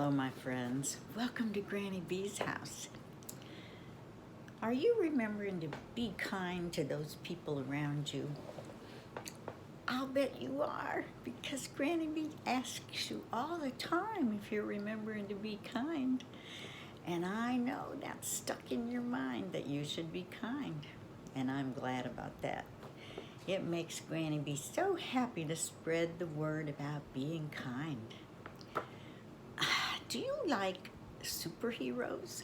Hello, my friends. Welcome to Granny B's house. Are you remembering to be kind to those people around you? I'll bet you are, because Granny B asks you all the time if you're remembering to be kind. And I know that's stuck in your mind that you should be kind. And I'm glad about that. It makes Granny B so happy to spread the word about being kind. Do you like superheroes?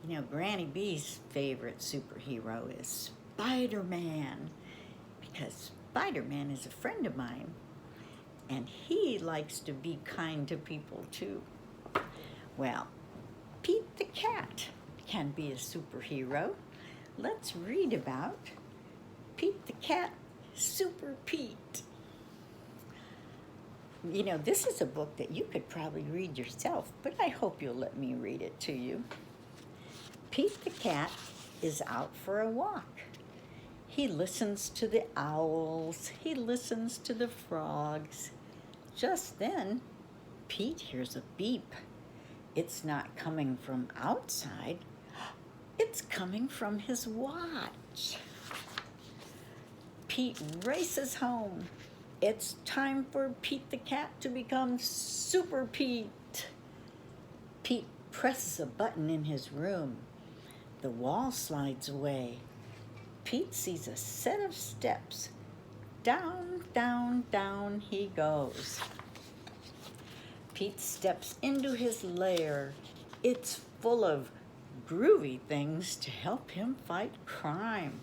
You know, Granny B's favorite superhero is Spider-Man, because Spider-Man is a friend of mine, and he likes to be kind to people too. Well, Pete the cat can be a superhero. Let's read about Pete the cat, Super Pete. You know, this is a book that you could probably read yourself, but I hope you'll let me read it to you. Pete the cat is out for a walk. He listens to the owls. He listens to the frogs. Just then, Pete hears a beep. It's not coming from outside. It's coming from his watch. Pete races home. It's time for Pete the cat to become Super Pete. Pete presses a button in his room. The wall slides away. Pete sees a set of steps. Down, down, down he goes. Pete steps into his lair. It's full of groovy things to help him fight crime.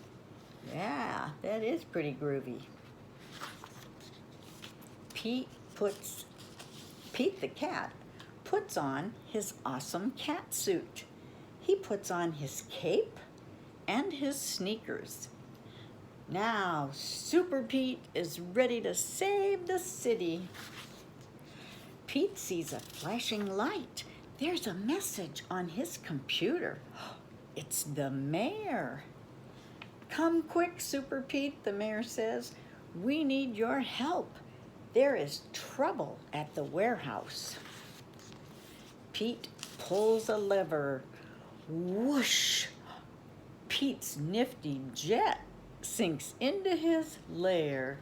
Yeah, that is pretty groovy. Pete the cat puts on his awesome cat suit. He puts on his cape and his sneakers. Now, Super Pete is ready to save the city. Pete sees a flashing light. There's a message on his computer. It's the mayor. Come quick, Super Pete, the mayor says. We need your help. There is trouble at the warehouse. Pete pulls a lever. Whoosh! Pete's nifty jet sinks into his lair.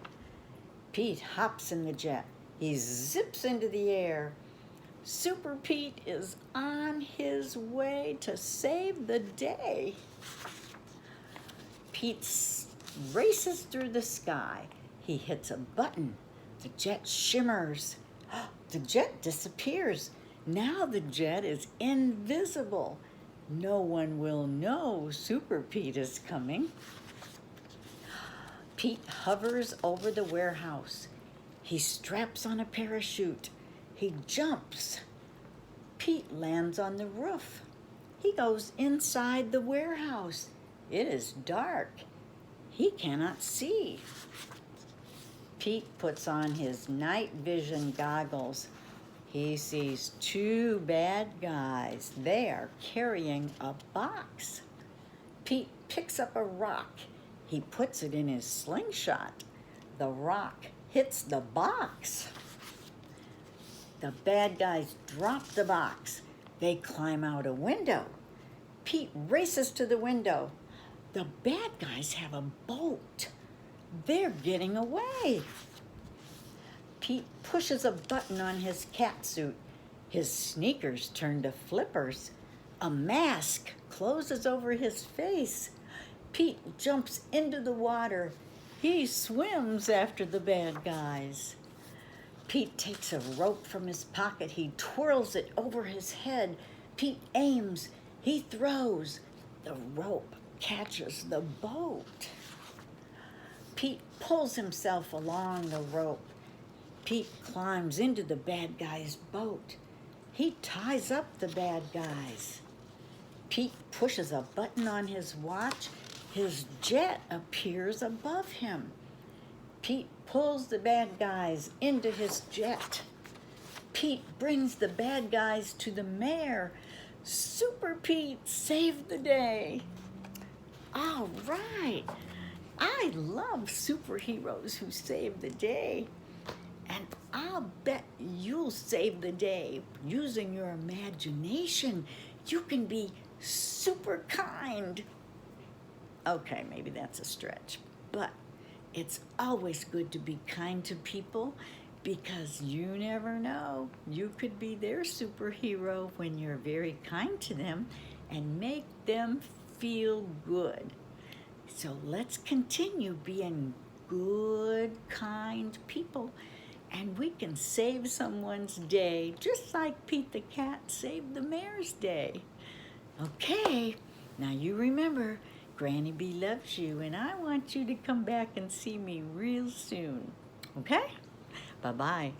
Pete hops in the jet. He zips into the air. Super Pete is on his way to save the day. Pete races through the sky. He hits a button. The jet shimmers. The jet disappears. Now the jet is invisible. No one will know Super Pete is coming. Pete hovers over the warehouse. He straps on a parachute. He jumps. Pete lands on the roof. He goes inside the warehouse. It is dark. He cannot see. Pete puts on his night vision goggles. He sees two bad guys. They are carrying a box. Pete picks up a rock. He puts it in his slingshot. The rock hits the box. The bad guys drop the box. They climb out a window. Pete races to the window. The bad guys have a boat. They're getting away. Pete pushes a button on his cat suit. His sneakers turn to flippers. A mask closes over his face. Pete jumps into the water. He swims after the bad guys. Pete takes a rope from his pocket. He twirls it over his head. Pete aims. He throws. The rope catches the boat. Pete pulls himself along the rope. Pete climbs into the bad guy's boat. He ties up the bad guys. Pete pushes a button on his watch. His jet appears above him. Pete pulls the bad guys into his jet. Pete brings the bad guys to the mayor. Super Pete saved the day. All right. I love superheroes who save the day. And I'll bet you'll save the day using your imagination. You can be super kind. Okay, maybe that's a stretch, but it's always good to be kind to people because you never know. You could be their superhero when you're very kind to them and make them feel good. So let's continue being good, kind people, and we can save someone's day just like Pete the cat saved the mayor's day. Okay, now you remember, Granny B loves you, and I want you to come back and see me real soon. Okay? Bye-bye.